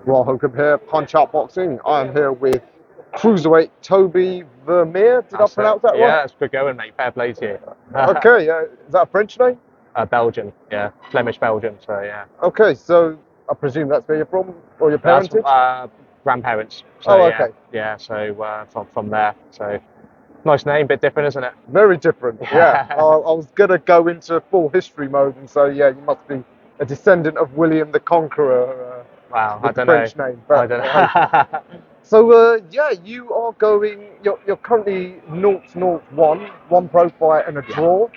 Well, Hogan here, Punch Out Boxing. I am here with cruiserweight Tobie Vermeire. Did I That's it. pronounce that right? Yeah, it's good going, mate. Fair play to you. Okay, is that a French name? Belgian, yeah. Flemish Belgian, so yeah. Okay, so I presume that's where you're from, or your That's parentage? grandparents, so Oh, yeah. okay. Yeah, so from there. So nice name, bit different, isn't it? Very different, yeah. I Yeah. was going to go into full history mode and say, yeah, you must be a descendant of William the Conqueror Wow, I with the don't know. French name. I But don't hey. know. So, yeah, you are going, you're currently 0-0-1, one pro fight and a Yeah. draw,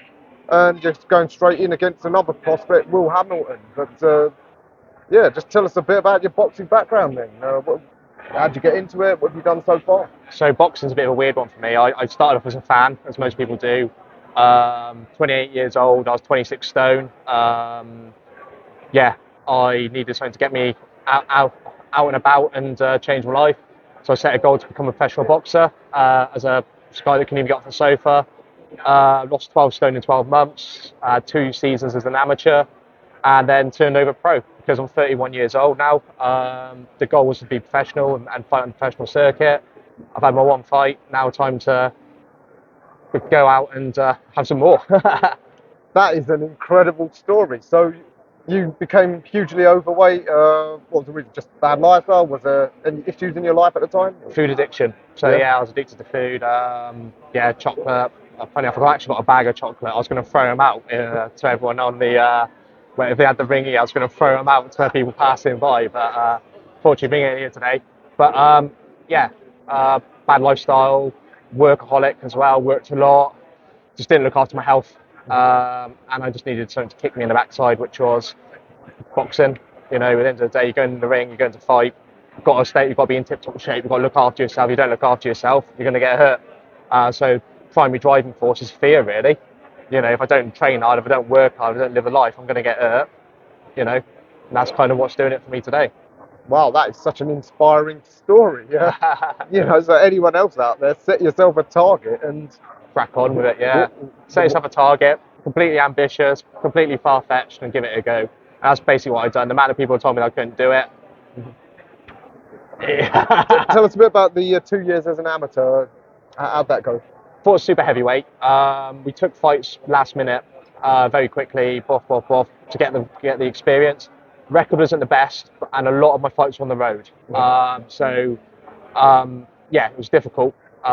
and just going straight in against another prospect, Will Hamilton. But, yeah, just tell us a bit about your boxing background then. How'd you get into it? What have you done so far? So boxing's a bit of a weird one for me. I started off as a fan, as most people do. 28 years old, I was 26 stone. Yeah, I needed something to get me out and about and change my life. So I set a goal to become a professional boxer as a guy that can even get off the sofa. Lost 12 stone in 12 months, 2 seasons as an amateur, and then turned over pro because I'm 31 years old now. The goal was to be professional and fight on the professional circuit. I've had my one fight, now time to go out and have some more. That is an incredible story. So, you became hugely overweight. What was the reason? Just bad lifestyle? Was there any issues in your life at the time? Food addiction. So Yeah. yeah, I was addicted to food. Yeah, chocolate. Funny enough, I actually got a bag of chocolate. I was going to throw them out to everyone on the. If they had the ringy, I was going to throw them out to people passing by. But fortunately, being here today. But yeah, bad lifestyle, workaholic as well. Worked a lot. Just didn't look after my health, and I just needed something to kick me in the backside, which was boxing. You know, at the end of the day, you're going in the ring, you're going to fight. You've got to be in tip-top shape. You've got to look after yourself. If you don't look after yourself, you're going to get hurt. So primary driving force is fear, really. You know, if I don't train hard, if I don't work hard, if I don't live a life, I'm going to get hurt. You know, and that's kind of what's doing it for me today. Wow, that is such an inspiring story. Yeah. So anyone else out there, set yourself a target and Crack on with it, yeah. yeah, Set yourself a target, completely ambitious, completely far-fetched, and give it a go. And that's basically what I've done. The amount of people told me I couldn't do it. Tell us a bit about the 2 years as an amateur. How'd that go? Fought super heavyweight. We took fights last minute, very quickly, to get the experience. Record wasn't the best, and a lot of my fights were on the road. Yeah, it was difficult. As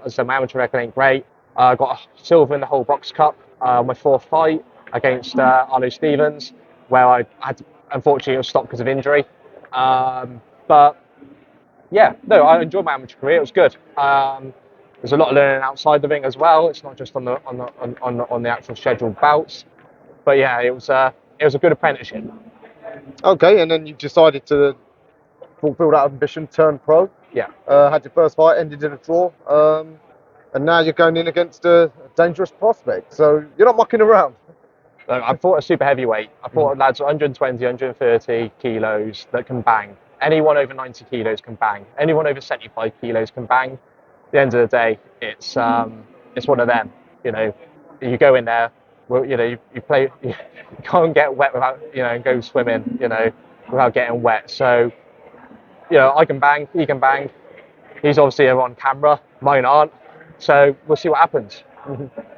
I said, my amateur record ain't great. I got a silver in the whole box cup. My fourth fight against Arlo Stevens, where I had unfortunately it was stopped because of injury. But yeah, no, I enjoyed my amateur career. It was good. There's a lot of learning outside the ring as well. It's not just on the actual scheduled bouts. But yeah, it was a good apprenticeship. Okay, and then you decided to fulfill that ambition, turn pro. Yeah. Had your first fight, ended in a draw, and now you're going in against a dangerous prospect. So you're not mucking around. I fought a super heavyweight. I fought lads 120, 130 kilos that can bang. Anyone over 90 kilos can bang. Anyone over 75 kilos can bang. At the end of the day, it's one of them. You know, you go in there. Well, you know, you play. You can't get wet without and go swimming. Without getting wet. So, I can bang. He can bang. He's obviously on camera. Mine aren't. So we'll see what happens.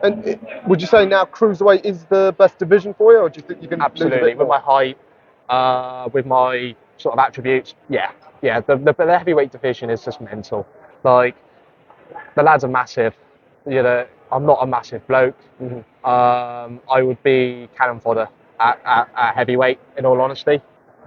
And would you say now cruiserweight is the best division for you, or do you think you can Absolutely, lose a bit with more? my height, with my sort of attributes, yeah. The heavyweight division is just mental. Like the lads are massive. I'm not a massive bloke. I would be cannon fodder at heavyweight, in all honesty.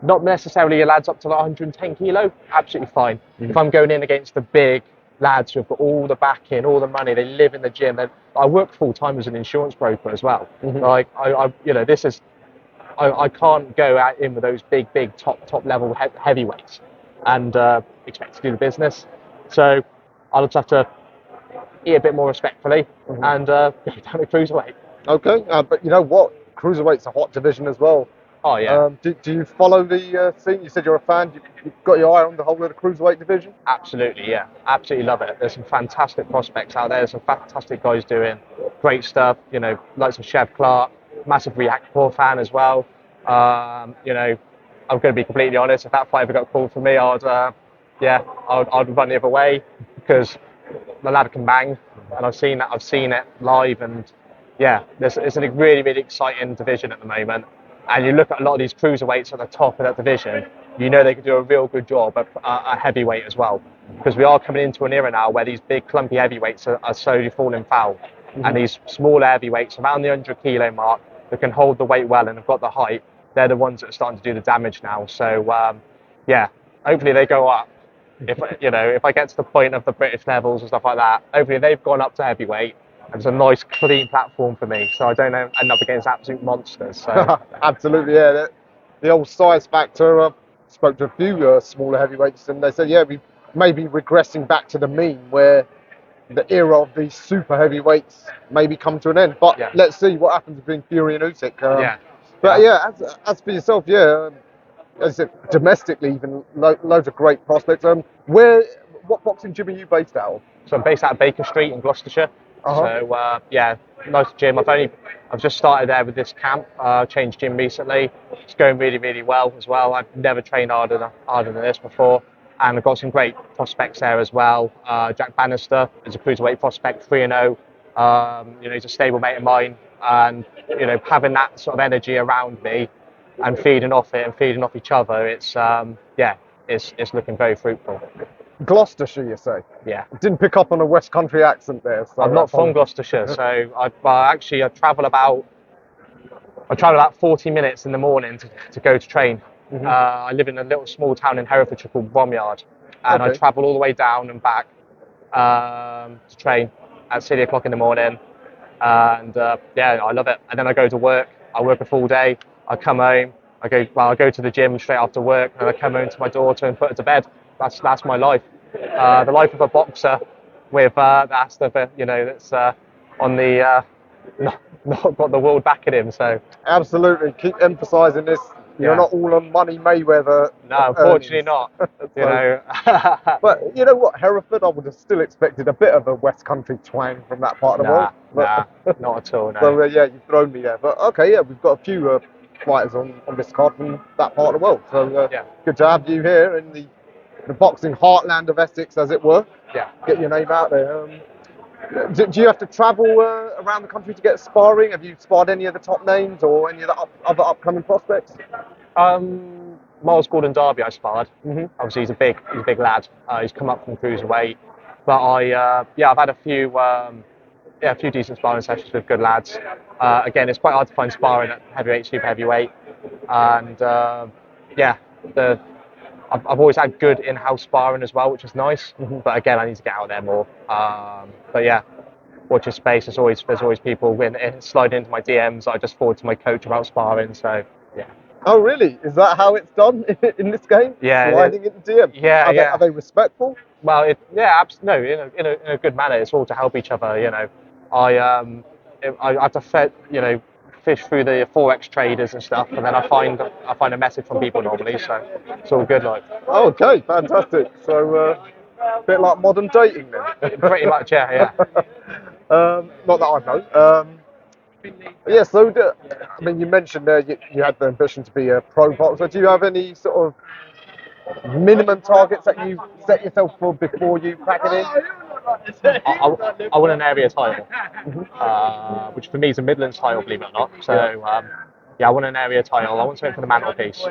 Not necessarily your lads up to like 110 kilo. Absolutely fine. If I'm going in against the big lads who've got all the backing, all the money, they live in the gym. I work full time as an insurance broker as well. Like this is. I can't go out in with those big top level heavyweights and expect to do the business. So I'll just have to eat a bit more respectfully and go down to cruiserweight. Okay, but you know what? Cruiserweight's a hot division as well. Oh yeah, Do you follow the scene? You said you're a fan. You've got your eye on the whole of the cruiserweight division. absolutely, yeah, absolutely love it. There's some fantastic prospects out there. There's some fantastic guys doing great stuff. Like some Chev Clark, massive React Core fan as well. I'm going to be completely honest. If that fight ever got called for me, I'd run the other way because the lad can bang, and I've seen that. I've seen it live, and yeah, it's a really, really exciting division at the moment. And you look at a lot of these cruiserweights at the top of that division, you know they could do a real good job at heavyweight as well. Because we are coming into an era now where these big clumpy heavyweights are slowly falling foul. And these smaller heavyweights around the 100 kilo mark that can hold the weight well and have got the height, they're the ones that are starting to do the damage now. So yeah, hopefully they go up. If I get to the point of the British levels and stuff like that, hopefully they've gone up to heavyweight. And it's a nice, clean platform for me, so I don't end up against absolute monsters. So Absolutely, yeah. The old size factor. Spoke to a few smaller heavyweights, and they said, yeah, we may be regressing back to the mean where the era of these super heavyweights maybe come to an end. But yeah. let's see what happens between Fury and Usyk. Yeah. But yeah, as for yourself, yeah, as I said, domestically, even loads of great prospects. What boxing gym are you based out of? So I'm based out of Baker Street in Gloucestershire. So yeah, nice gym. I've just started there with this camp. Changed gym recently. It's going really, really well as well. I've never trained harder than this before, and I've got some great prospects there as well. Jack Bannister is a cruiserweight prospect, 3-0. He's a stable mate of mine, and having that sort of energy around me and feeding off it and feeding off each other, it's looking very fruitful. Gloucestershire, you say? Yeah. Didn't pick up on a West Country accent there. So I'm not from Gloucestershire, so I travel about 40 minutes in the morning to go to train. I live in a little small town in Herefordshire called Bromyard, and I travel all the way down and back to train at 6 o'clock in the morning. And yeah, I love it. And then I go to work. I work a full day. I come home. I go to the gym straight after work, and I come home to my daughter and put her to bed. That's my life. The life of a boxer with that's on the not got the world backing him. So absolutely, keep emphasising this. You're not all on money Mayweather. No, unfortunately not. But you know what, Hereford, I would have still expected a bit of a West Country twang from that part of the world. Nah, not at all. No. So yeah, you've thrown me there. But okay, yeah, we've got a few fighters on this card from that part of the world. So good to have you here in the boxing heartland of Essex, as it were. Yeah. Get your name out there. Do you have to travel around the country to get sparring? Have you sparred any of the top names or any of the other upcoming prospects? Miles Gordon Derby I sparred. Obviously he's a big lad. He's come up from cruiserweight, but I've had a few decent sparring sessions with good lads. Again, it's quite hard to find sparring at heavyweight, super heavyweight, and I've always had good in-house sparring as well, which is nice. But again, I need to get out there more. But yeah, watch your space. There's always people sliding into my DMs. I just forward to my coach about sparring. So yeah. Oh really? Is that how it's done in this game? Yeah. Sliding into DMs. Yeah. Are they respectful? Well, in a good manner. It's all to help each other. I have to fish through the forex traders and stuff, and then I find a message from people normally, so it's all good. Like. Oh, okay, fantastic. So a bit like modern dating then. Pretty much, yeah. Not that I know. Yeah. So you mentioned there you had the ambition to be a pro boxer. Do you have any sort of minimum targets that you set yourself for before you crack it in? I want an area title, which for me is a Midlands title, believe it or not. So I want an area title. I want something for the mantelpiece.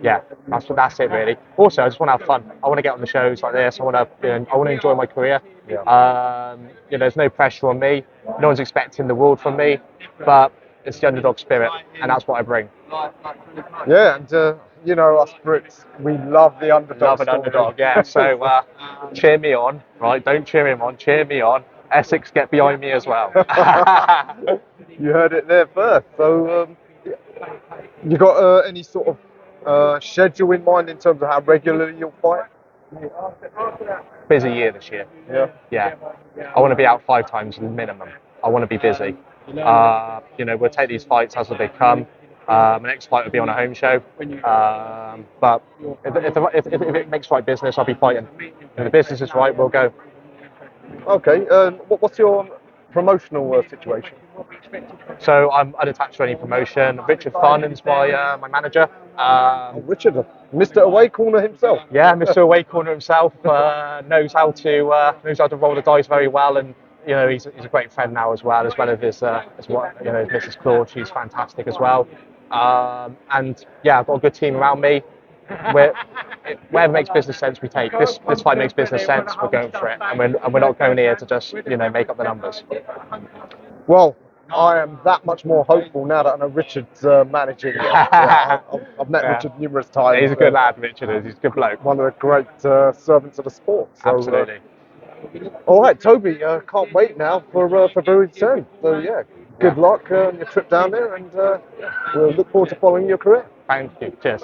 That's it really. Also, I just want to have fun. I want to get on the shows like this. I want to enjoy my career. There's no pressure on me. No one's expecting the world from me, but it's the underdog spirit, and that's what I bring. Yeah, and us Brits, we love the underdog. Love an underdog, yeah. So cheer me on, right? Don't cheer him on. Cheer me on. Essex, get behind me as well. You heard it there first. So, you got any sort of schedule in mind in terms of how regularly you'll fight? Busy year this year. Yeah. I want to be out 5 times minimum. I want to be busy. We'll take these fights as they come. My next fight will be on a home show. But if it makes right business, I'll be fighting. If the business is right, we'll go. Okay. What's your promotional situation? So I'm unattached to any promotion. Richard Farnham's my manager. Oh, Richard, Mr. Away Corner himself. Yeah, Mr. Away Corner himself knows how to roll the dice very well, and he's a great friend now as well as his his Mrs. Claude. She's fantastic as well. And yeah, I've got a good team around me. Wherever makes business sense, we take. This fight makes business sense. We're going for it, and we're not going here to just make up the numbers. Well, I am that much more hopeful now that I know Richard's managing. I've met Richard numerous times. He's a good lad, Richard is. He's a good bloke. One of the great servants of the sport. So, Absolutely. All right, Tobie, can't wait now for February 10th. So yeah, good luck on your trip down there, and we'll look forward to following your career. Thank you. Cheers.